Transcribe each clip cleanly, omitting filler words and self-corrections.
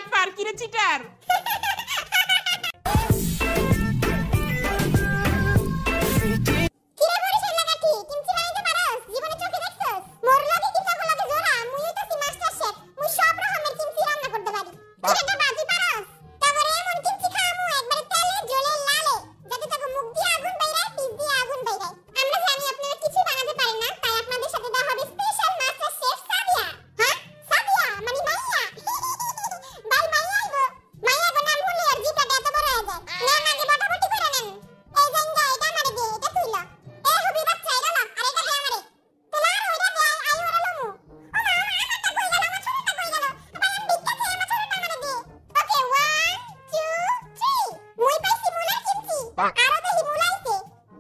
বাটপার কিরে চিটার।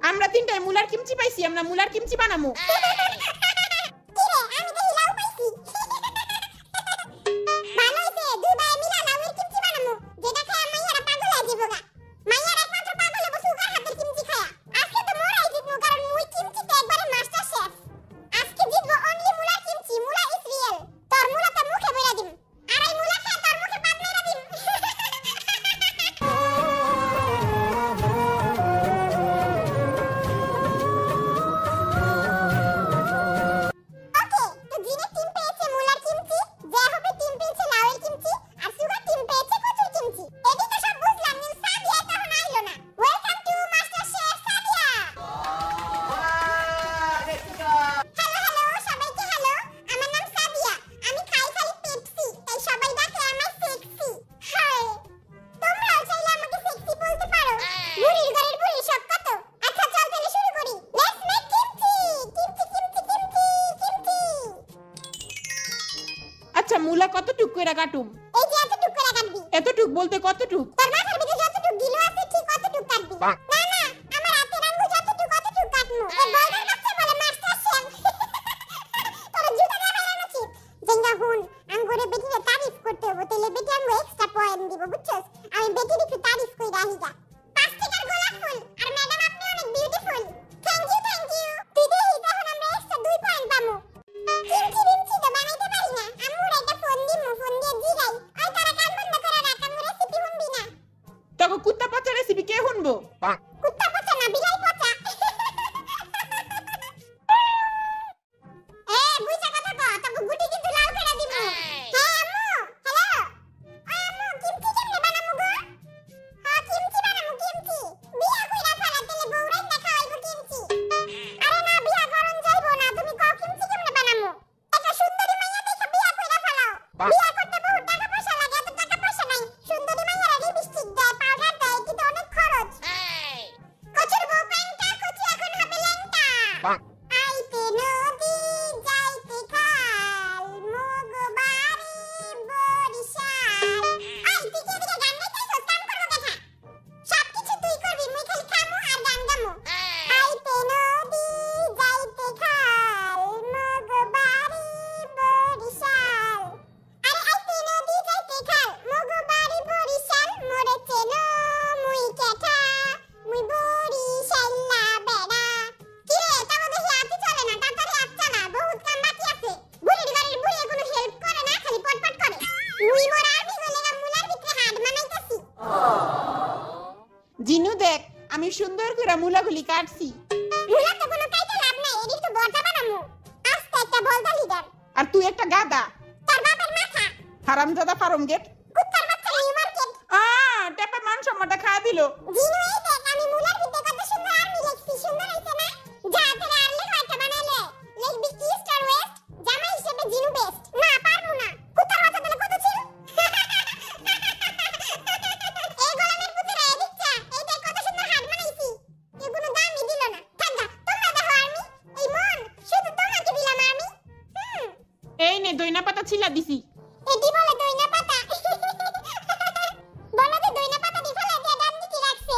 আমরা তিনটায় মুলার কিমচি পাইছি, আমরা মুলার কিমচি বানামু। আচ্ছা মুলা কতটুক কইরা কাটুম? এই যে এতটুক কইরা কাটবি। এতটুক বলতে কতটুক? তোর মাথার ভিতরে যতটুক গিলো আছে ঠিক অতটুক কাটবি। না না, আমার হাতের আঙ্গুল যতটুক অতটুক কাটমু। এই বলদের কাছে বলে মাস্টার শেফ। তোর জুতা দিয়ে বাইরে নাকি? জেঙ্গা হুন, আঙ্গুরে বেটিরে তারিফ করতে হবে, তাইলে বেটি আমগো এক্সট্রা পয়েন্ট দিব, বুঝছস? আমি বেটির একটু তারিফ কইরা আহিগা। 5 টাকার গোলাপ ফুল আর ম্যাডাম আপনি অনেক beautiful. Thank you thank you. তুই দেহি তখন আমরা এক্সট্রা 2 পয়েন্ট পামু। কিমচি বিমচি তো বানাইতে পারি না। আম্মুর একটা ফোন দিমু, ফোন দিয়ে জিগাই। ওই তারা কান বন্ধ করে রাখ, আম্মু রেসিপি শুনবি না। তোকে কুত্তা পচা রেসিপি কে শুনবো? কুত্তা পচা না, বিলাই পচা। বুইসা কথা কও, তোকে গুটি কিন্তু লাল করে দিব। হ্যাঁ আম্মু, হ্যালো। ওই আম্মু কিমচি কেমনে বানামু গো? হ্যাঁ কিমচি বানামু, কিমচি। বিয়া কইরা ফেলা তেলে বউরাই না খাওয়াইবো কিমচি। আরে না, বিয়া করন যাইবো না, তুমি কও কিমচি কেমনে বানামু? একটা সুন্দরী মাইয়া দেখে বিয়া কইরা ফেলাও। বিয়া করতে বহুত টাকা পয়সা লাগে, এত টাকা পয়সা নাই। সুন্দরী মাইয়ারা লিপস্টিক দেয়, পাউডার দেয়, কিন্তু অনেক খরচ। কচুর বউ প্যান্টা, কচু এখন হবে ল্যাংটা। আইতে নদী যাইতে খাল, মগ বাড়ি বরিশাল। আই তুই কি এদিকে গান গাইতেছস? কাম করবো দেখা। সবকিছু তুই করবি, মুই খালি খামু আর গান গামু। আইতে নদী যাইতে খাল, মগ বাড়ি বরিশাল। আরে আইতে নদী যাইতে খাল, মগ বাড়ি বরিশাল। মোরে চেনো মুই কেঠা, মুই বরিশাল্লা বেড়া। কিরে তাও দেখি হাতি চলে না, তাড়াতাড়ি হাত চালা, বহুত কাম বাকি আছে। বুড়ির বাড়ির বুড়ি কোনো হেল্প করে না, খালি পটপট করে। মুই মোর আর্মি হইলে মুলার ভিতরে হাত বানাইতাছি। জিনু দেখ আমি সুন্দর করে মুলাগুলি কাটছি। মুলা তো কোনো কাইতে লাভ নাই, এদিক তো বর্দা বানামু। আস্তে একটা বলদা লিডার। আর তুই একটা গাদা। তোর বাপের মাথা। হারামজাদা ফার্ম গেট। কুত্তার বাচ্চা নিউ মার্কেট। টেপে মান সম্মানটা খাওয়া দিল। জিনু এই দেখ আমি মুলার ভিতরে কত সুন্দর আর্মি লিখছি, সুন্দর হইছে না? যা তোর আর লেখাটা বানাইলে লিখবি ইস্ট আর ওয়েস্ট, জামা হিসেবে জিনু বেস্ট। না পারবো না, কুত্তার বাচ্চা তাহলে কত ছিল? এই গোলামের পুত্র এদিক চা, এই দেখ কত সুন্দর হাত বানাইছি। এগুলো দামই দিল না। ঠান্ডা তোমরা দেখো আর্মি, এই মন শুধু তোমাকে দিলাম আর্মি। এই নে দইনা পাতা ছিলা দিছি। এটি বলে দইনা পাতা। বলো তো দইনা পাতা দি ফেলা দিয়ে ডান দিকে রাখছে।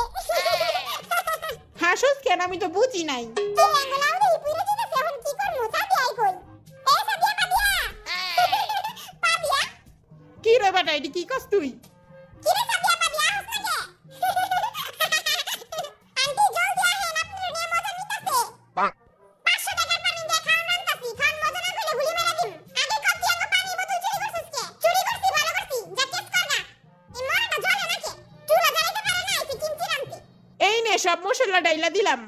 হাসুস কেন, আমি তো বুঝি নাই। কি লাঙ্গলাও দেই পুরো দিতেছে, এখন কি করমু? সাদিয়া আই কই? এ সাদিয়া পাদিয়া। পাদিয়া কি রে বেটা এটি কি কস তুই? কি রে সাদিয়া পাদিয়া হাস না কে? আন্টি জলদি আহেন, আপনার নিয়ে মজা নিতেছে। 500 টাকার পানি দিয়ে খাওয়ান আনতাছি, খান মজা না কইলে গুলি মেরে দিম। আগে কত আঙ্গ পানি বোতল চুরি করছিস কে? চুরি করছি, ভালো করছি, যা কেস কর না। সব মশলা ডাইলা দিলাম।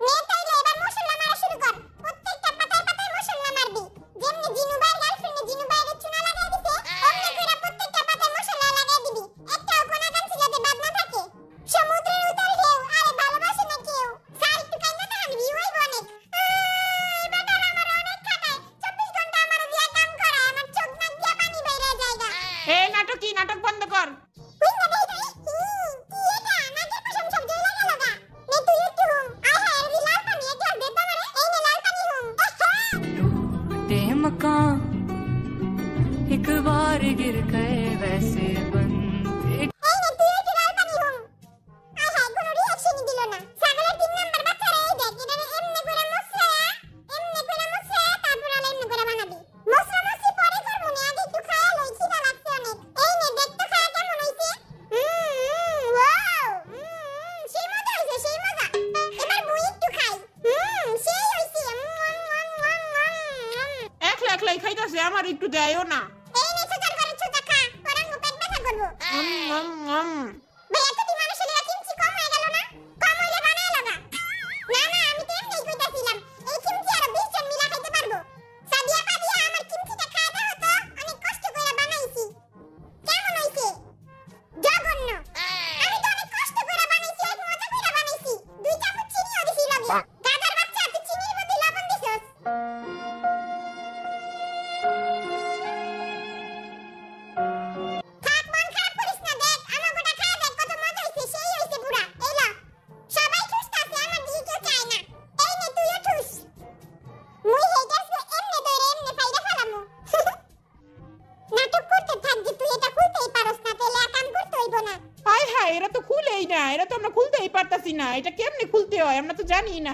নে তাইলে এবার মশলা মারা শুরু কর। প্রত্যেকটা পাতায় পাতায় মশলা মারবি। যেমনি জিনুবার গার্লফ্রেন্ডে জিনুবাইরে চুনা লাগাই দিছে, অমনি কইরা প্রত্যেকটা পাতায় মশলা লাগাই দিবি। একটাও কোনা কাঞ্চি যাতে বাদ না থাকে। সমুদ্রের উত্তর ঢেউ, আরে ভালোবাসে না কেউ। স্যার একটু কাইন্দা না হানবি, হইব অনেক। এই বেটার আমার অনেক খাটায়। 24 ঘন্টা আমার দিয়া কাম করায়, আমার চোখ নাক দিয়া পানি বাইরে যায়গা। এই নাটক বন্ধ কর। হুইন্দা দেই তাই। কি এটা? নাকের পশম সব জ্বলা গেল গা। নে তুই একটু হুম। আয় হায়, এই লাল পানি এক গ্লাস দে তো আমারে। এই নে লাল পানি হুম। टूटे मकान एक बार गिर गए वैसे बनते এই নে তুই একটু লাল পানি হুম। আয় হায়, কোনো রিঅ্যাকশনই দিল না। ছাগলের 3 নাম্বার বাচ্চারা এই দেখ, এটারে এমনি করে মশলায়া, তারপর আলা এমনি করে বানাবি। মশলা মশলি পরে করবো না, আগে একটু খায়া লই, খিদা লাগছে অনেক। এই নে দেখ তো খায়া কেমন হইছে। ওয়াও, সেই মজা হইছে, সেই মজা। এবার মুই একটু খাই। সেই হইছে। একলাই খাইতাছে, আমার একটু দেয়ও না। এই নে ছোটার করে ছোটা খা, পরান মু পেট ব্যথা করবো। ভাই এত দি মানুষের লাগা কিমচি কম হয়ে গেল না? কম হইলে বানায় লাগা। না না, আমি তো এমনিই কইতাছিলাম, এই কিমচি আরো 20 জন মিলা খাইতে পারবো। সাদিয়া পাদিয়া আমার কিমচিটা খাওয়া দাও তো, অনেক কষ্ট করে বানাইছি। কেমন হইছে? জঘন্য। আমি তো অনেক কষ্ট করে বানাইছি, অনেক মজা করে বানাইছি। 2 চামচ চিনিও দিছি লগে। গাধার বাচ্চা, তুই চিনির মধ্যে লবণ দিছস। থাক, মন খারাপ করিস না, দেখ আমাগোটা খায়া দেখ কত মজা হইছে, সেই হইছে পুরা। এই ল, সবাই ঠুসতাছে, আমার দিকে কেউ চায় না। এই নে তুইও ঠুস। মুই হেটাসকে এমনে ধরে এমনে ফাইরা ফেলামু। নাটক করতে থাক যে তুই এটা খুলতেই পারস না, তাহলে আর কাম করতে হইব না। হায় হায়, এরা তো খুলেই না, এরা তো আমরা খুলতেই পারতাছি না। এটা কেমনে খুলতে হয় আমরা তো জানি না।